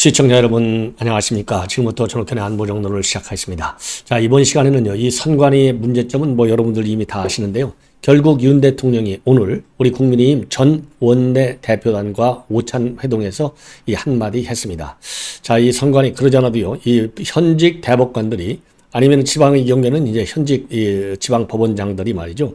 시청자 여러분 안녕하십니까. 지금부터 전호편의 안보정론을 시작하겠습니다. 자, 이번 시간에는요, 이 선관위의 문제점은 뭐 여러분들 이미 다 아시는데요. 결국 윤 대통령이 오늘 우리 국민의힘 전 원내대표단과 오찬 회동에서 이 한마디 했습니다. 자, 이 선관위 그러지 않아도요, 이 현직 대법관들이 아니면 지방의 경우에는 이제 현직 이 지방 법원장들이 말이죠.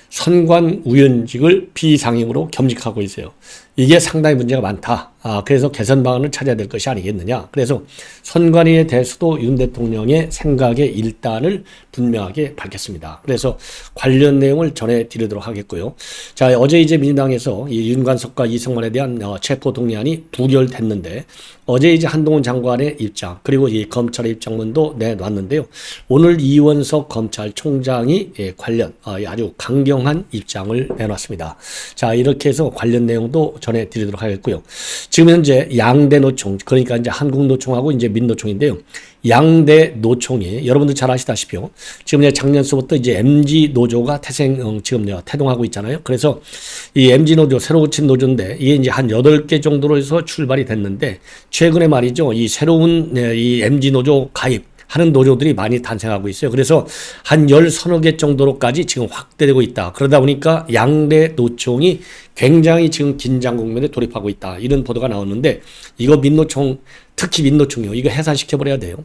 선관위원직을 비상임으로 겸직하고 있어요. 이게 상당히 문제가 많다. 그래서 개선 방안을 찾아야 될 것이 아니겠느냐. 그래서 선관위에 대해서도 윤 대통령의 생각의 일단을 분명하게 밝혔습니다. 그래서 관련 내용을 전해드리도록 하겠고요. 자, 어제 이제 민주당에서 이 윤관석과 이성만에 대한 체포 동의안이 부결됐는데 어제 이제 한동훈 장관의 입장 그리고 이 검찰의 입장문도 내놨는데요. 오늘 이원석 검찰총장이 관련 아주 강경한 입장을 내놨습니다. 자, 이렇게 해서 관련 내용도 전해드리도록 하겠고요. 지금 현재 양대 노총, 그러니까 이제 한국노총하고 이제 민노총인데요. 양대 노총이 여러분들 잘 아시다시피요. 지금 이제 작년서부터 이제 MG 노조가 지금 태동하고 있잖아요. 그래서 이 MG 노조 새로 고친 노조인데 이게 이제 한 8개 정도로 해서 출발이 됐는데 최근에 말이죠. 이 새로운 이 MG 노조 가입 하는 노조들이 많이 탄생하고 있어요. 그래서 한 10서너 개 정도로까지 지금 확대되고 있다. 그러다 보니까 양대 노총이 굉장히 지금 긴장 국면에 돌입하고 있다. 이런 보도가 나오는데 이거 민노총, 특히 민노총이요. 이거 해산시켜버려야 돼요.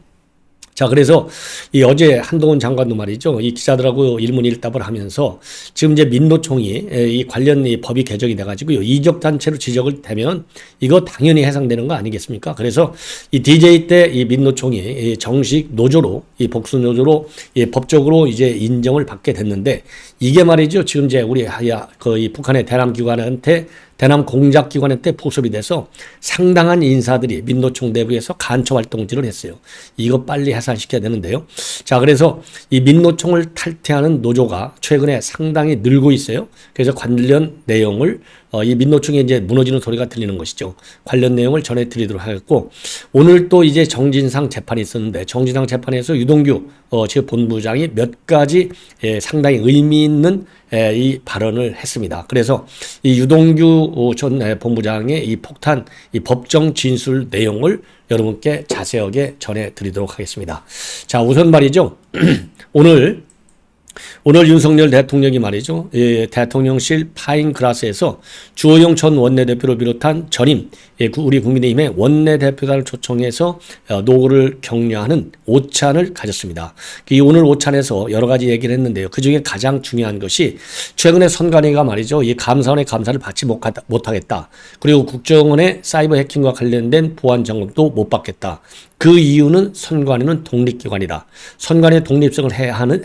자, 그래서 이 어제 한동훈 장관도 말이죠. 이 기자들하고 일문일답을 하면서 지금 이제 민노총이 이 관련 이 법이 개정이 돼가지고요. 이적단체로 지적을 되면 이거 당연히 해상되는 거 아니겠습니까? 그래서 이 DJ 때 이 민노총이 정식 노조로 이 복수 노조로 이 법적으로 이제 인정을 받게 됐는데 이게 말이죠. 지금 이제 우리 이 북한의 대남 기관한테 대남 공작기관한테 포섭이 돼서 상당한 인사들이 민노총 내부에서 간첩활동질을 했어요. 이거 빨리 해산시켜야 되는데요. 자, 그래서 이 민노총을 탈퇴하는 노조가 최근에 상당히 늘고 있어요. 그래서 관련 내용을 이 민노총에 이제 무너지는 소리가 들리는 것이죠. 관련 내용을 전해드리도록 하겠고 오늘 또 이제 정진상 재판이 있었는데 정진상 재판에서 유동규 제 본부장이 몇 가지 상당히 의미 있는 이 발언을 했습니다. 그래서 이 유동규 전 본부장의 이 폭탄 이 법정 진술 내용을 여러분께 자세하게 전해드리도록 하겠습니다. 자, 우선 말이죠. 오늘 윤석열 대통령이 말이죠. 대통령실 파인그라스에서 주호영 전 원내대표를 비롯한 전임 우리 국민의힘의 원내대표단을 초청해서 노고를 격려하는 오찬을 가졌습니다. 이 오늘 오찬에서 여러 가지 얘기를 했는데요. 그중에 가장 중요한 것이 최근에 선관위가 말이죠. 이 감사원의 감사를 받지 못하겠다. 그리고 국정원의 사이버 해킹과 관련된 보안 점검도 못 받겠다. 그 이유는 선관위는 독립기관이다. 선관위의 독립성을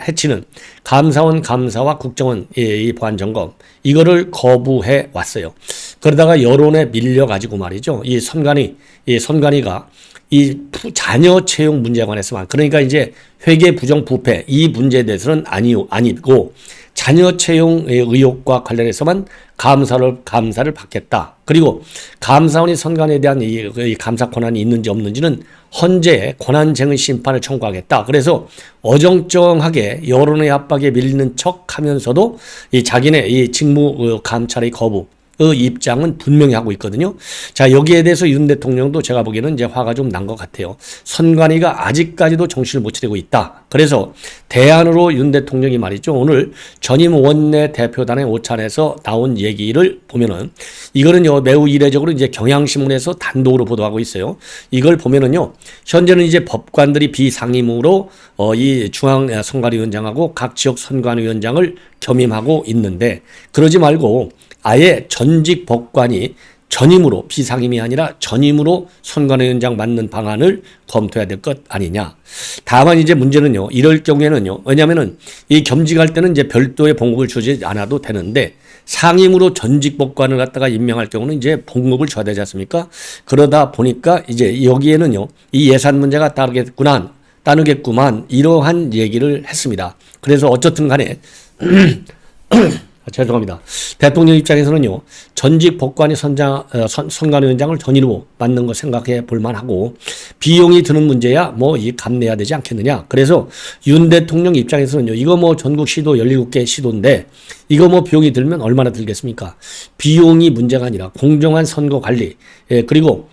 해치는 감사원 감사와 국정원 이 보안점검 이거를 거부해 왔어요. 그러다가 여론에 밀려가지고 말이죠. 이 선관위가 이 자녀 채용 문제에 관해서만 그러니까 이제 회계 부정 부패 이 문제에 대해서는 아니고 자녀 채용 의혹과 관련해서만 감사를 받겠다. 그리고 감사원이 선관위에 대한 이 감사 권한이 있는지 없는지는 헌재 권한쟁의 심판을 청구하겠다. 그래서 어정쩡하게 여론의 압박에 밀리는 척하면서도 이 자기네 이 직무 감찰의 거부 입장은 분명히 하고 있거든요. 자, 여기에 대해서 윤 대통령도 제가 보기에는 이제 화가 좀 난 것 같아요. 선관위가 아직까지도 정신을 못 차리고 있다. 그래서 대안으로 윤 대통령이 말이죠. 오늘 전임 원내대표단의 오찬에서 나온 얘기를 보면은 이거는요, 매우 이례적으로 이제 경향신문에서 단독으로 보도하고 있어요. 이걸 보면은요, 현재는 이제 법관들이 비상임으로 이 중앙 선관위원장하고 각 지역 선관위원장을 겸임하고 있는데 그러지 말고 아예 전직 법관이 전임으로 비상임이 아니라 전임으로 선관위원장 맡는 방안을 검토해야 될 것 아니냐. 다만 이제 문제는요. 이럴 경우에는요. 왜냐하면은 이 겸직할 때는 이제 별도의 봉급을 주지 않아도 되는데 상임으로 전직 법관을 갖다가 임명할 경우는 이제 봉급을 줘야 되지 않습니까? 그러다 보니까 이제 여기에는요. 이 예산 문제가 따르겠구만 이러한 얘기를 했습니다. 그래서 어쨌든 간에 죄송합니다. 대통령 입장에서는요, 전직 법관이 선관위원장을 전임으로 맡는 거 생각해 볼 만하고, 비용이 드는 문제야, 감내해야 되지 않겠느냐. 그래서 윤 대통령 입장에서는요, 이거 전국 시도 17개 시도인데, 이거 비용이 들면 얼마나 들겠습니까? 비용이 문제가 아니라 공정한 선거 관리, 그리고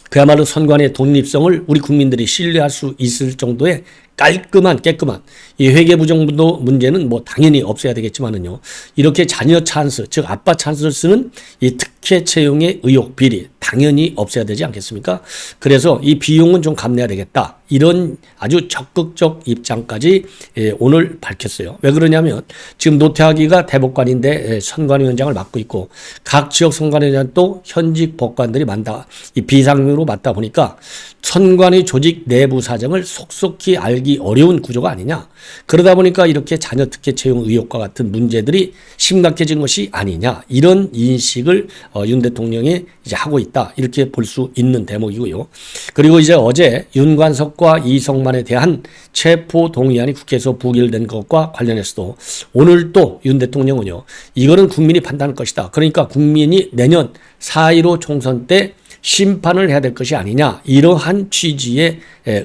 그야말로 선관위의 독립성을 우리 국민들이 신뢰할 수 있을 정도의 깔끔한 깨끗한 이 회계부정도 문제는 뭐 당연히 없어야 되겠지만은요. 이렇게 자녀 찬스, 즉 아빠 찬스를 쓰는 이 특혜 채용의 의혹 비리 당연히 없어야 되지 않겠습니까? 그래서 이 비용은 좀 감내해야 되겠다. 이런 아주 적극적 입장까지 오늘 밝혔어요. 왜 그러냐면 지금 노태하기가 대법관인데 선관위원장을 맡고 있고 각 지역 선관위원장 또 현직 법관들이 많다. 이 비상으로 맡다 보니까 선관위 조직 내부 사정을 속속히 알기 어려운 구조가 아니냐. 그러다 보니까 이렇게 자녀 특혜 채용 의혹과 같은 문제들이 심각해진 것이 아니냐. 이런 인식을 윤 대통령이 이제 하고 있다. 이렇게 볼 수 있는 대목이고요. 그리고 이제 어제 윤관석과 이성만에 대한 체포 동의안이 국회에서 부결된 것과 관련해서도 오늘 또 윤 대통령은요. 이거는 국민이 판단할 것이다. 그러니까 국민이 내년 4.15 총선 때 심판을 해야 될 것이 아니냐 이러한 취지의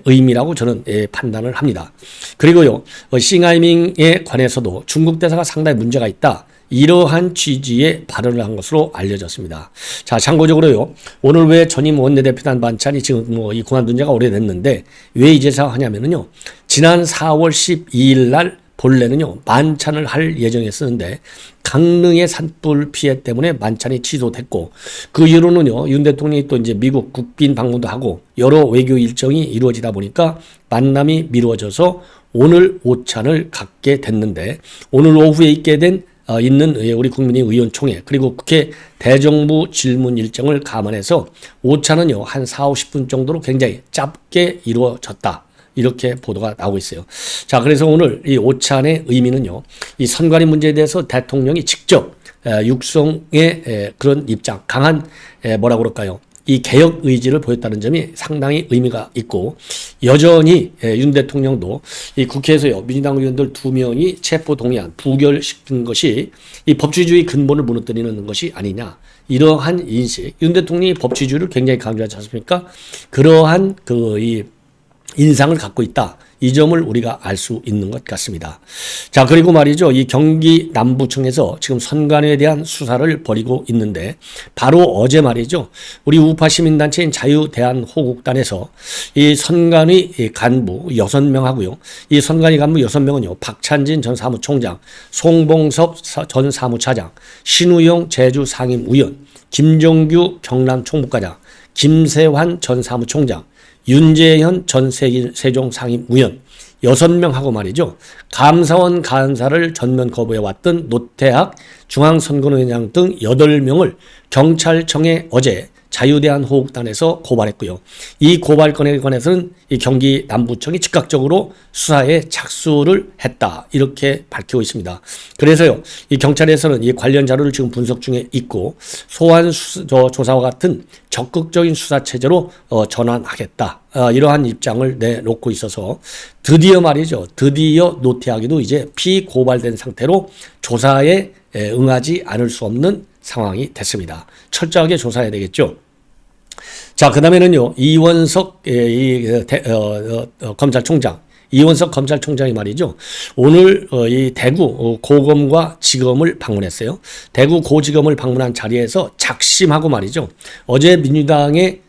의미라고 저는 판단을 합니다. 그리고요 싱하이밍에 관해서도 중국 대사가 상당히 문제가 있다. 이러한 취지의 발언을 한 것으로 알려졌습니다. 자, 참고적으로요. 오늘 왜 전임 원내대표단 반찬이 지금 뭐 이 그만둔 지가 오래됐는데 왜 이제서 하냐면은요. 지난 4월 12일 날 본래는요. 만찬을 할 예정이었었는데 강릉의 산불 피해 때문에 만찬이 취소됐고 그 이후로는요. 윤 대통령이 또 이제 미국 국빈 방문도 하고 여러 외교 일정이 이루어지다 보니까 만남이 미루어져서 오늘 오찬을 갖게 됐는데 오늘 오후에 있는 우리 국민의 의원총회 그리고 국회 대정부 질문 일정을 감안해서 오찬은요. 한 4, 50분 정도로 굉장히 짧게 이루어졌다. 이렇게 보도가 나오고 있어요. 자, 그래서 오늘 이 오찬의 의미는요. 이 선관위 문제에 대해서 대통령이 직접 육성의 그런 입장, 강한 뭐라고 그럴까요? 이 개혁 의지를 보였다는 점이 상당히 의미가 있고 여전히 윤 대통령도 이 국회에서요. 민주당 의원들 2명이 체포 동의안 부결시킨 것이 이 법치주의 근본을 무너뜨리는 것이 아니냐. 이러한 인식. 윤 대통령이 법치주의를 굉장히 강조하지 않습니까? 그러한 이 인상을 갖고 있다. 이 점을 우리가 알 수 있는 것 같습니다. 자, 그리고 말이죠. 이 경기 남부청에서 지금 선관위에 대한 수사를 벌이고 있는데 바로 어제 말이죠. 우리 우파 시민단체인 자유대한호국단에서 이 선관위 간부 6명하고요. 이 선관위 간부 6명은요. 박찬진 전 사무총장, 송봉섭 전 사무차장, 신우용 제주상임위원, 김종규 경남총무과장, 김세환 전 사무총장, 윤재현 전 세종상임위원 6명하고 말이죠. 감사원 간사를 전면 거부해왔던 노태학 중앙선거위원장 등 8명을 경찰청에 어제 자유대한호국단에서 고발했고요. 이 고발건에 관해서는 이 경기 남부청이 즉각적으로 수사에 착수를 했다. 이렇게 밝히고 있습니다. 그래서요, 이 경찰에서는 이 관련 자료를 지금 분석 중에 있고 소환 조사와 같은 적극적인 수사 체제로 전환하겠다. 이러한 입장을 내놓고 있어서 드디어 말이죠. 드디어 노태하기도 이제 피고발된 상태로 조사에 응하지 않을 수 없는 상황이 됐습니다. 철저하게 조사해야 되겠죠. 자, 그 다음에는요, 이원석 검찰총장, 이원석 검찰총장이 말이죠. 오늘 이 대구 고검과 지검을 방문했어요. 대구 고지검을 방문한 자리에서 작심하고 말이죠. 어제 민주당의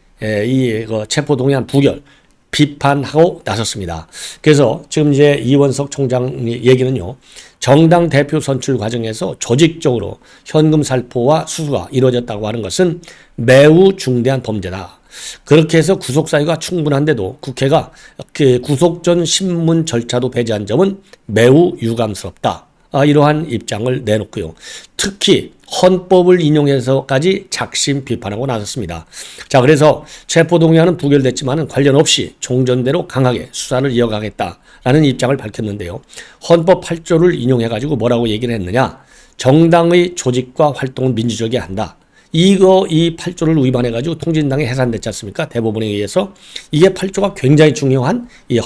체포 동의안 부결 비판하고 나섰습니다. 그래서 지금 이제 이원석 총장 얘기는요. 정당 대표 선출 과정에서 조직적으로 현금 살포와 수수가 이루어졌다고 하는 것은 매우 중대한 범죄다. 그렇게 해서 구속 사유가 충분한데도 국회가 그 구속 전 신문 절차도 배제한 점은 매우 유감스럽다. 이러한 입장을 내놓고요. 특히 헌법을 인용해서까지 작심 비판하고 나섰습니다. 자, 그래서 체포동의안은 부결됐지만 관련 없이 종전대로 강하게 수사를 이어가겠다라는 입장을 밝혔는데요. 헌법 8조를 인용해가지고 뭐라고 얘기를 했느냐. 정당의 조직과 활동은 민주적이어야 한다. 이 8조를 위반해가지고 통진당이 해산됐지 않습니까? 대법원에 의해서. 이게 8조가 굉장히 중요한 이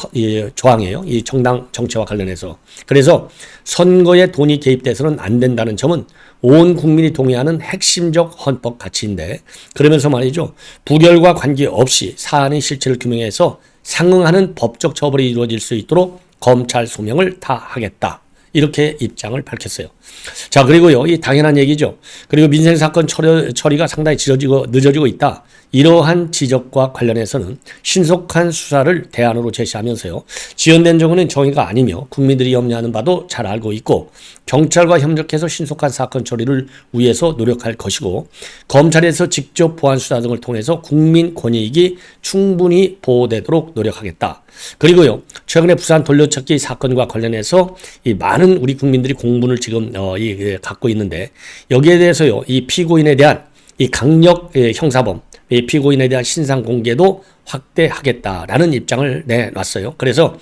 조항이에요. 이 정당 정치와 관련해서. 그래서 선거에 돈이 개입돼서는 안 된다는 점은 온 국민이 동의하는 핵심적 헌법 가치인데 그러면서 말이죠. 부결과 관계없이 사안의 실체를 규명해서 상응하는 법적 처벌이 이루어질 수 있도록 검찰 소명을 다하겠다. 이렇게 입장을 밝혔어요. 자, 그리고요, 이 당연한 얘기죠. 그리고 민생사건 처리가 상당히 늦어지고 있다. 이러한 지적과 관련해서는 신속한 수사를 대안으로 제시하면서요, 지연된 경우는 정의가 아니며 국민들이 염려하는 바도 잘 알고 있고 경찰과 협력해서 신속한 사건 처리를 위해서 노력할 것이고 검찰에서 직접 보안 수사 등을 통해서 국민 권익이 충분히 보호되도록 노력하겠다. 그리고요, 최근에 부산 돌려찾기 사건과 관련해서 이 많은 우리 국민들이 공분을 지금 갖고 있는데 여기에 대해서요, 이 피고인에 대한 이 강력 형사범, 이 피고인에 대한 신상 공개도 확대하겠다라는 입장을 내놨어요. 그래서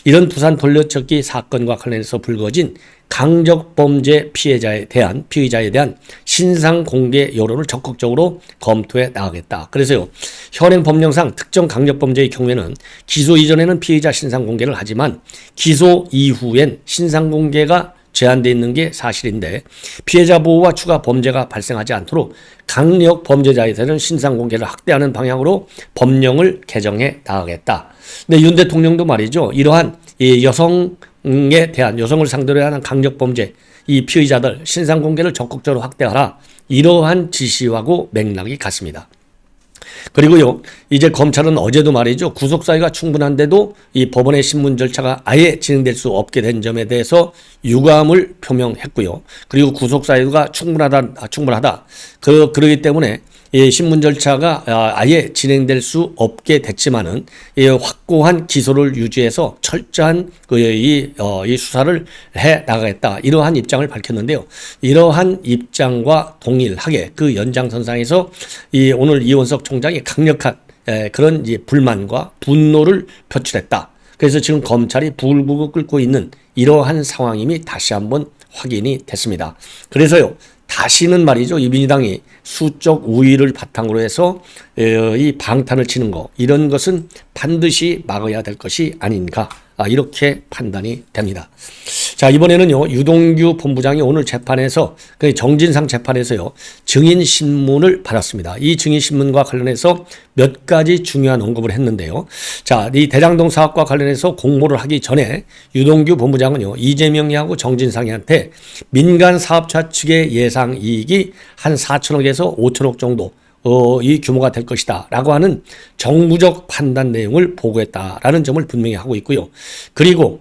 이런 부산 돌려찾기 사건과 관련해서 불거진 강력범죄 피의자에 대한 신상 공개 여론을 적극적으로 검토해 나가겠다. 그래서요, 현행 법령상 특정 강력범죄의 경우에는 기소 이전에는 피의자 신상 공개를 하지만 기소 이후엔 신상 공개가 제한되어 있는 게 사실인데 피해자 보호와 추가 범죄가 발생하지 않도록 강력 범죄자에 대한 신상 공개를 확대하는 방향으로 법령을 개정해 나가겠다. 근데 윤 대통령도 말이죠, 이러한 이 여성을 상대로 하는 강력 범죄 이 피의자들 신상 공개를 적극적으로 확대하라, 이러한 지시하고 맥락이 같습니다. 그리고요, 이제 검찰은 어제도 말이죠, 구속 사유가 충분한데도 이 법원의 신문 절차가 아예 진행될 수 없게 된 점에 대해서 유감을 표명했고요. 그리고 구속 사유가 충분하다. 그러기 때문에 이 신문 절차가 아예 진행될 수 없게 됐지만은 이 확고한 기소를 유지해서 철저한 이 수사를 해 나가겠다, 이러한 입장을 밝혔는데요. 이러한 입장과 동일하게 그 연장선상에서 오늘 이원석 총장이 강력한 그런 불만과 분노를 표출했다. 그래서 지금 검찰이 부글부글 끓고 있는 이러한 상황임이 다시 한번 확인이 됐습니다. 그래서요, 다시는 말이죠, 이 민주당이 수적 우위를 바탕으로 해서 이 방탄을 치는 거, 이런 것은 반드시 막아야 될 것이 아닌가, 이렇게 판단이 됩니다. 자, 이번에는요, 유동규 본부장이 오늘 재판에서, 정진상 재판에서요, 증인 신문을 받았습니다. 이 증인 신문과 관련해서 몇 가지 중요한 언급을 했는데요. 자, 이 대장동 사업과 관련해서 공모를 하기 전에 유동규 본부장은요, 이재명이하고 정진상이한테 민간 사업자 측의 예상 이익이 한 4천억에서 5천억 정도 이 규모가 될 것이다 라고 하는 정부적 판단 내용을 보고했다라는 점을 분명히 하고 있고요. 그리고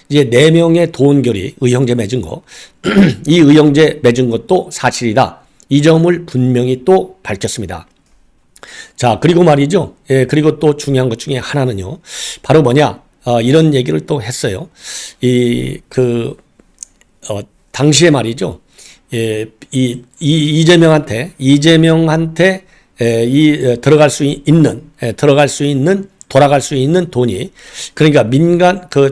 이제 4명의 도원결의 의형제 맺은 거, 이 의형제 맺은 것도 사실이다, 이 점을 분명히 또 밝혔습니다. 자, 그리고 말이죠, 그리고 또 중요한 것 중에 하나는요, 바로 뭐냐, 이런 얘기를 또 했어요. 당시에 말이죠, 이재명한테 돌아갈 수 있는 돈이, 그러니까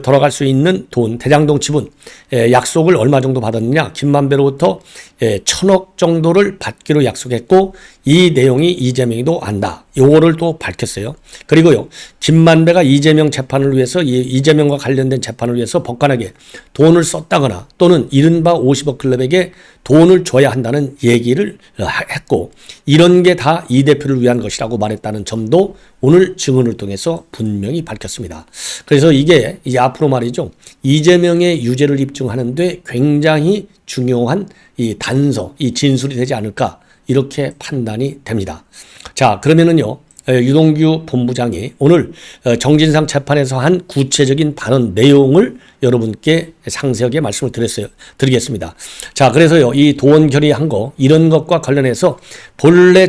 돌아갈 수 있는 돈, 대장동 지분, 약속을 얼마 정도 받았느냐, 김만배로부터 1,000억 정도를 받기로 약속했고, 이 내용이 이재명이도 안다, 요거를 또 밝혔어요. 그리고요, 김만배가 이재명 재판을 위해서, 이재명과 관련된 재판을 위해서 법관에게 돈을 썼다거나 또는 이른바 50억 클럽에게 돈을 줘야 한다는 얘기를 했고, 이런 게 다 이 대표를 위한 것이라고 말했다는 점도 오늘 증언을 통해서 분명히 밝혔습니다. 그래서 이게 이제 앞으로 말이죠, 이재명의 유죄를 입증하는데 굉장히 중요한 이 단서, 이 진술이 되지 않을까, 이렇게 판단이 됩니다. 자, 그러면은요, 유동규 본부장이 오늘 정진상 재판에서 한 구체적인 발언 내용을 여러분께 상세하게 말씀을 드리겠습니다. 자, 그래서요, 이 도원 결의한 거, 이런 것과 관련해서 본래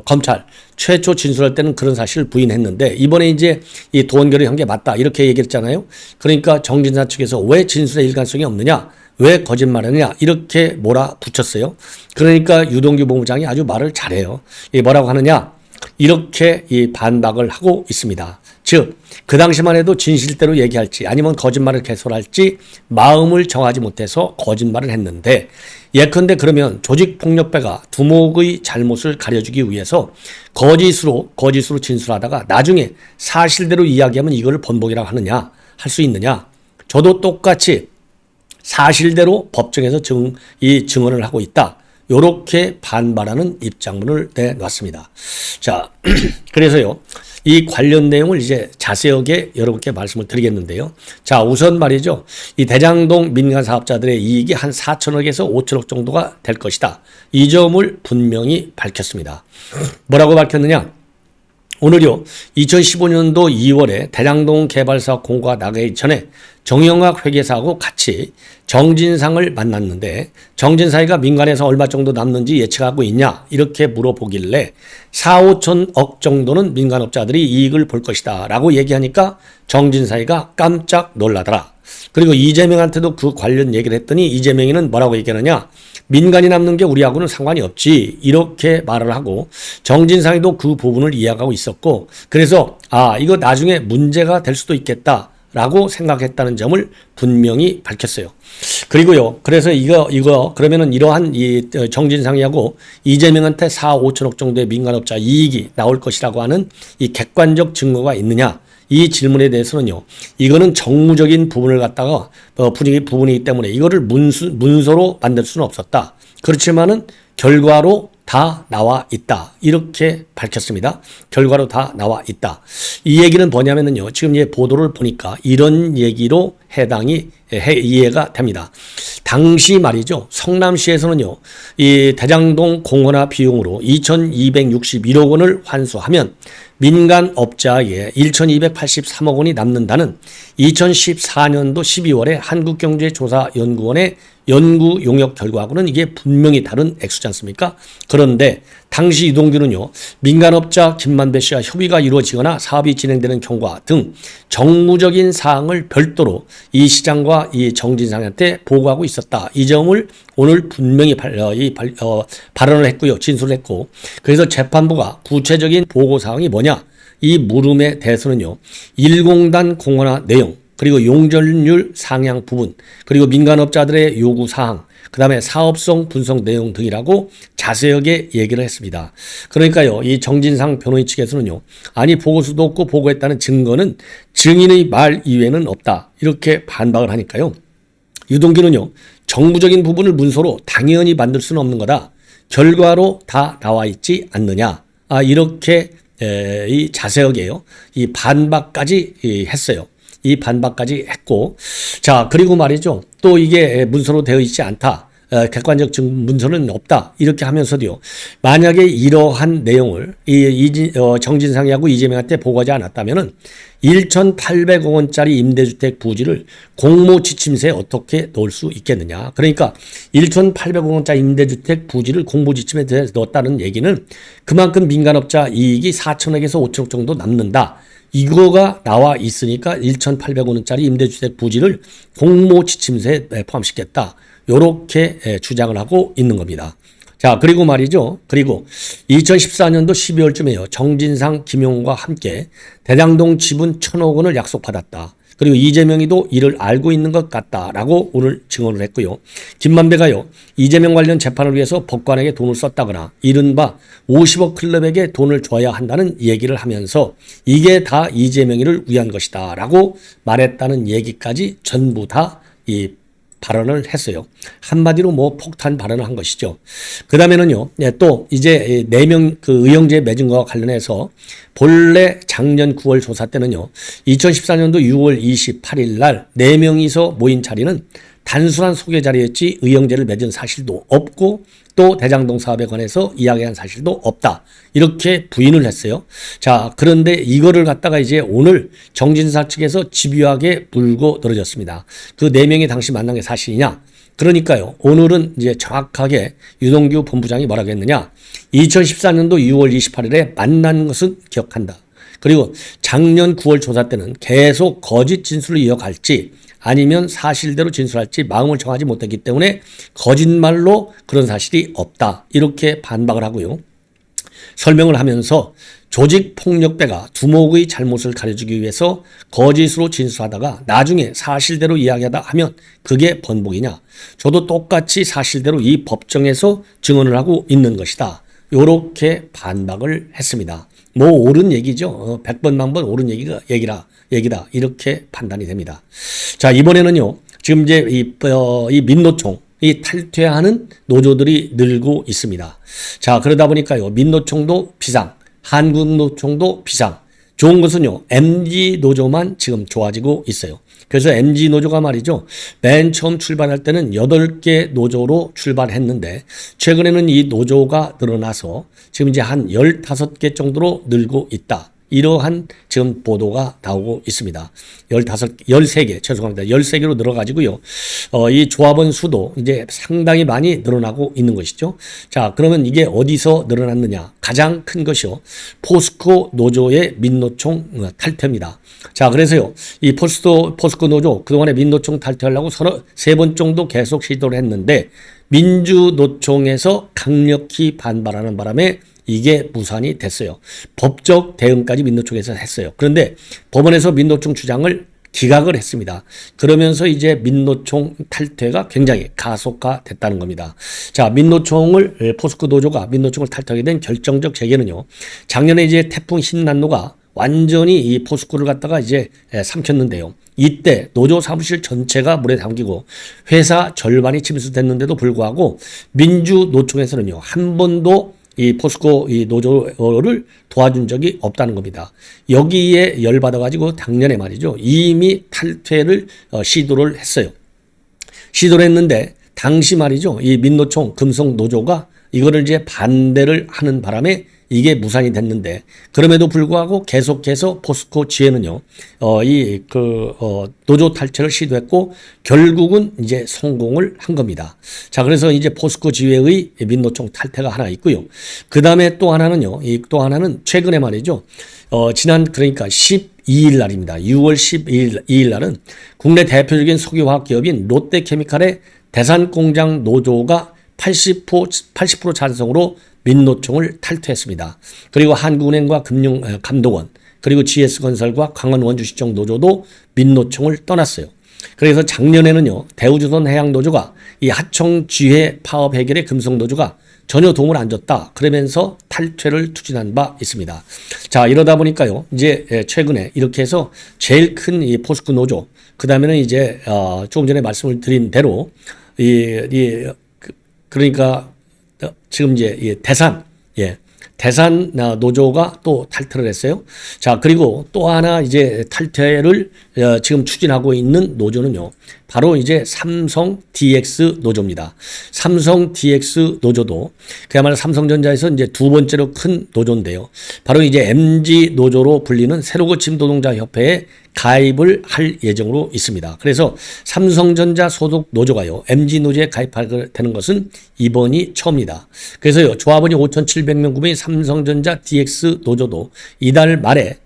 검찰 최초 진술할 때는 그런 사실을 부인했는데, 이번에 이제 이 도원 결의한 게 맞다, 이렇게 얘기했잖아요. 그러니까 정진상 측에서 왜 진술의 일관성이 없느냐, 왜 거짓말하느냐, 이렇게 몰아붙였어요. 그러니까 유동규 본부장이 아주 말을 잘해요. 뭐라고 하느냐, 이렇게 반박을 하고 있습니다. 즉, 그 당시만 해도 진실대로 얘기할지 아니면 거짓말을 개설할지 마음을 정하지 못해서 거짓말을 했는데, 예컨대 그러면 조직폭력배가 두목의 잘못을 가려주기 위해서 거짓으로 진술하다가 나중에 사실대로 이야기하면 이걸 번복이라고 하느냐, 할 수 있느냐. 저도 똑같이 사실대로 법정에서 증언을 하고 있다, 요렇게 반발하는 입장문을 내놨습니다. 자, 그래서요, 이 관련 내용을 이제 자세하게 여러분께 말씀을 드리겠는데요. 자, 우선 말이죠. 이 대장동 민간 사업자들의 이익이 한 4천억에서 5천억 정도가 될 것이다. 이 점을 분명히 밝혔습니다. 뭐라고 밝혔느냐? 오늘요, 2015년도 2월에 대장동 개발사업 공고가 나가기 전에 정영학 회계사하고 같이 정진상을 만났는데 정진상이가 민간에서 얼마 정도 남는지 예측하고 있냐 이렇게 물어보길래 4, 5천억 정도는 민간업자들이 이익을 볼 것이다 라고 얘기하니까 정진상이가 깜짝 놀라더라. 그리고 이재명한테도 그 관련 얘기를 했더니 이재명이는 뭐라고 얘기하느냐, 민간이 남는 게 우리하고는 상관이 없지 이렇게 말을 하고 정진상이도 그 부분을 이해하고 있었고, 그래서 이거 나중에 문제가 될 수도 있겠다 라고 생각했다는 점을 분명히 밝혔어요. 그리고요, 그래서 이거 그러면은 이러한 이 정진상이하고 이재명한테 4, 5천억 정도의 민간업자 이익이 나올 것이라고 하는 이 객관적 증거가 있느냐, 이 질문에 대해서는요, 이거는 정무적인 부분을 갖다가 부분이기 때문에 이거를 문서로 만들 수는 없었다. 그렇지만은 결과로 다 나와 있다. 이렇게 밝혔습니다. 결과로 다 나와 있다. 이 얘기는 뭐냐면요, 지금 이제 보도를 보니까 이런 얘기로 이해가 됩니다. 당시 말이죠, 성남시에서는요, 이 대장동 공헌화 비용으로 2,261억 원을 환수하면 민간업자에 1,283억 원이 남는다는 2014년도 12월에 한국경제조사연구원의 연구 용역 결과하고는 이게 분명히 다른 액수지 않습니까? 그런데 당시 유동규는요, 민간업자 김만배 씨와 협의가 이루어지거나 사업이 진행되는 경과 등 정무적인 사항을 별도로 이 시장과 이 정진상한테 보고하고 있었다. 이 점을 오늘 분명히 발언을 했고요. 진술을 했고, 그래서 재판부가 구체적인 보고 사항이 뭐냐? 이 물음에 대해서는요, 1공단 공헌화 내용, 그리고 용적률 상향 부분, 그리고 민간업자들의 요구 사항, 그 다음에 사업성 분석 내용 등이라고 자세하게 얘기를 했습니다. 그러니까요, 이 정진상 변호인 측에서는요, 아니 보고서도 없고 보고했다는 증거는 증인의 말 이외에는 없다. 이렇게 반박을 하니까요, 유동규는요, 정부적인 부분을 문서로 당연히 만들 수는 없는 거다. 결과로 다 나와 있지 않느냐. 이렇게 이 자세하게요, 이 반박까지 했어요. 이 반박까지 했고, 자, 그리고 말이죠, 또 이게 문서로 되어 있지 않다, 객관적 문서는 없다 이렇게 하면서도요, 만약에 이러한 내용을 정진상이하고 이재명한테 보고하지 않았다면은 1,800억 원짜리 임대주택 부지를 공모지침서에 어떻게 넣을 수 있겠느냐. 그러니까 1,800억 원짜리 임대주택 부지를 공모지침에 넣었다는 얘기는 그만큼 민간업자 이익이 4천억에서 5천억 정도 남는다. 이거가 나와 있으니까 1,800억 원짜리 임대주택 부지를 공모지침서에 포함시켰다. 요렇게 주장을 하고 있는 겁니다. 자, 그리고 말이죠. 그리고 2014년도 12월쯤에요. 정진상, 김용과 함께 대장동 지분 1,000억 원을 약속받았다. 그리고 이재명이도 이를 알고 있는 것 같다라고 오늘 증언을 했고요. 김만배가요, 이재명 관련 재판을 위해서 법관에게 돈을 썼다거나 이른바 50억 클럽에게 돈을 줘야 한다는 얘기를 하면서 이게 다 이재명이를 위한 것이다 라고 말했다는 얘기까지 전부 다 이 발언을 했어요. 한마디로 뭐 폭탄 발언을 한 것이죠. 그 다음에는요, 또 이제 4명 그 의형제 맺은 것과 관련해서 본래 작년 9월 조사 때는요, 2014년도 6월 28일 날 4명이서 모인 자리는 단순한 소개 자리였지 의형제를 맺은 사실도 없고 또 대장동 사업에 관해서 이야기한 사실도 없다. 이렇게 부인을 했어요. 자, 그런데 이거를 갖다가 이제 오늘 정진상 측에서 집요하게 물고 늘어졌습니다. 그 4명이 당시 만난 게 사실이냐? 그러니까요, 오늘은 이제 정확하게 유동규 본부장이 뭐라고 했느냐? 2014년도 6월 28일에 만난 것은 기억한다. 그리고 작년 9월 조사 때는 계속 거짓 진술을 이어갈지 아니면 사실대로 진술할지 마음을 정하지 못했기 때문에 거짓말로 그런 사실이 없다. 이렇게 반박을 하고요. 설명을 하면서 조직폭력배가 두목의 잘못을 가려주기 위해서 거짓으로 진술하다가 나중에 사실대로 이야기하다 하면 그게 번복이냐. 저도 똑같이 사실대로 이 법정에서 증언을 하고 있는 것이다. 이렇게 반박을 했습니다. 뭐 옳은 얘기죠. 100번 만번 옳은 얘기다. 이렇게 판단이 됩니다. 자, 이번에는요, 지금 이제 이 민노총, 이 탈퇴하는 노조들이 늘고 있습니다. 자, 그러다 보니까요, 민노총도 비상, 한국노총도 비상, 좋은 것은요, MG 노조만 지금 좋아지고 있어요. 그래서 MG 노조가 말이죠, 맨 처음 출발할 때는 8개 노조로 출발했는데 최근에는 이 노조가 늘어나서 지금 이제 한 15개 정도로 늘고 있다. 이러한 지금 보도가 나오고 있습니다. 13개, 죄송합니다. 13개로 늘어가지고요. 이 조합원 수도 이제 상당히 많이 늘어나고 있는 것이죠. 자, 그러면 이게 어디서 늘어났느냐? 가장 큰 것이요. 포스코 노조의 민노총 탈퇴입니다. 자, 그래서요. 이 포스코 노조 그동안에 민노총 탈퇴하려고 3번 정도 계속 시도를 했는데 민주노총에서 강력히 반발하는 바람에 이게 무산이 됐어요. 법적 대응까지 민노총에서 했어요. 그런데 법원에서 민노총 주장을 기각을 했습니다. 그러면서 이제 민노총 탈퇴가 굉장히 가속화됐다는 겁니다. 자, 포스코 노조가 민노총을 탈퇴하게 된 결정적 계기는요. 작년에 이제 태풍 신난노가 완전히 이 포스코를 갖다가 이제 삼켰는데요. 이때 노조 사무실 전체가 물에 담기고 회사 절반이 침수됐는데도 불구하고 민주노총에서는요. 한 번도 이 포스코 이 노조를 도와준 적이 없다는 겁니다. 여기에 열받아가지고 작년에 말이죠. 이미 탈퇴를 시도를 했어요. 시도를 했는데 당시 말이죠. 이 민노총 금속 노조가 이거를 이제 반대를 하는 바람에 이게 무산이 됐는데 그럼에도 불구하고 계속해서 포스코 지회는요. 노조 탈퇴를 시도했고 결국은 이제 성공을 한 겁니다. 자, 그래서 이제 포스코 지회의 민노총 탈퇴가 하나 있고요. 그다음에 또 하나는요. 또 하나는 최근에 말이죠. 지난 그러니까 12일 날입니다. 6월 12일 날은 국내 대표적인 석유화학 기업인 롯데케미칼의 대산공장 노조가 80% 찬성으로 민노총을 탈퇴했습니다. 그리고 한국은행과 금융감독원 그리고 GS건설과 강원원주시청 노조도 민노총을 떠났어요. 그래서 작년에는요. 대우조선해양노조가 이 하청지회 파업 해결에 금속노조가 전혀 도움을 안 줬다. 그러면서 탈퇴를 추진한 바 있습니다. 자, 이러다 보니까요. 이제 최근에 이렇게 해서 제일 큰 이 포스코 노조 그 다음에는 이제 조금 전에 말씀을 드린 대로 그러니까 지금 이제 대산 노조가 또 탈퇴를 했어요. 자, 그리고 또 하나 이제 탈퇴를 지금 추진하고 있는 노조는요. 바로 이제 삼성 DX 노조입니다. 삼성 DX 노조도 그야말로 삼성전자에서 이제 두 번째로 큰 노조인데요. 바로 이제 MG 노조로 불리는 새로고침 노동자 협회에 가입을 할 예정으로 있습니다. 그래서 삼성전자 소속 노조가요. MG 노조에 가입하게 되는 것은 이번이 처음이다. 그래서요. 조합원이 5,700명 구매인 삼성전자 DX 노조도 이달 말에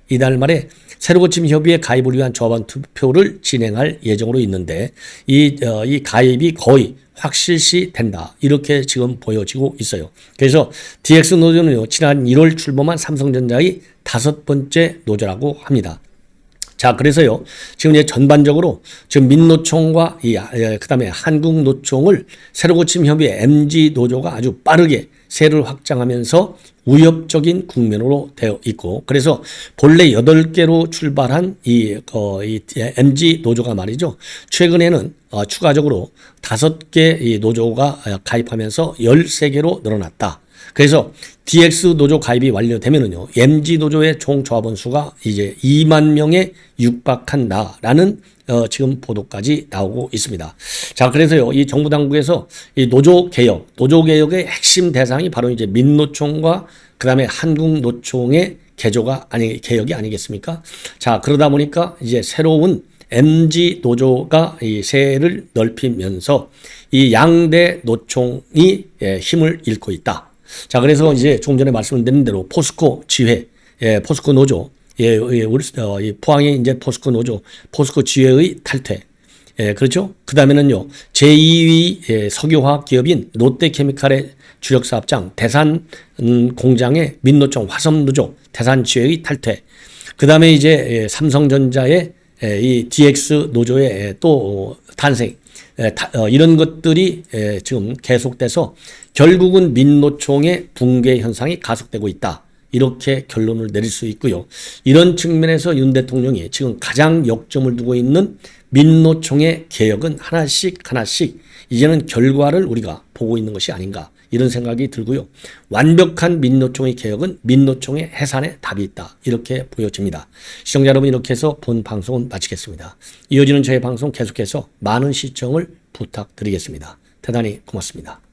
새로고침 협의회 가입을 위한 조합원 투표를 진행할 예정으로 있는데 이 가입이 거의 확실시 된다. 이렇게 지금 보여지고 있어요. 그래서 DX 노조는요. 지난 1월 출범한 삼성전자의 5번째 노조라고 합니다. 자, 그래서요, 지금 이제 전반적으로 지금 민노총과 그다음에 한국노총을 새로고침 협의회 MG 노조가 아주 빠르게 세를 확장하면서 위협적인 국면으로 되어 있고, 그래서 본래 8개로 출발한 이 MG 노조가 말이죠. 최근에는 추가적으로 5개 이 노조가 가입하면서 13개로 늘어났다. 그래서 DX 노조 가입이 완료되면은요, MG 노조의 총 조합원 수가 이제 2만 명에 육박한다라는 지금 보도까지 나오고 있습니다. 자, 그래서요, 이 정부 당국에서 이 노조 개혁의 핵심 대상이 바로 이제 민노총과 그다음에 한국노총의 개혁이 아니겠습니까? 자, 그러다 보니까 이제 새로운 MG 노조가 이 세를 넓히면서 이 양대 노총이 힘을 잃고 있다. 자, 그래서 이제 조금 전에 말씀드린 대로 포스코 지회, 포스코 노조, 우리 포항의 이제 포스코 노조, 포스코 지회의 탈퇴, 그렇죠? 그 다음에는요, 제2위 석유화학 기업인 롯데케미칼의 주력 사업장 대산 공장의 민노총 화섬노조 대산 지회의 탈퇴, 그 다음에 이제 삼성전자의 이 DX 노조의 또 탄생, 이런 것들이 지금 계속돼서 결국은 민노총의 붕괴 현상이 가속되고 있다. 이렇게 결론을 내릴 수 있고요. 이런 측면에서 윤 대통령이 지금 가장 역점을 두고 있는 민노총의 개혁은 하나씩 이제는 결과를 우리가 보고 있는 것이 아닌가. 이런 생각이 들고요. 완벽한 민노총의 개혁은 민노총의 해산에 답이 있다. 이렇게 보여집니다. 시청자 여러분, 이렇게 해서 본 방송은 마치겠습니다. 이어지는 저의 방송 계속해서 많은 시청을 부탁드리겠습니다. 대단히 고맙습니다.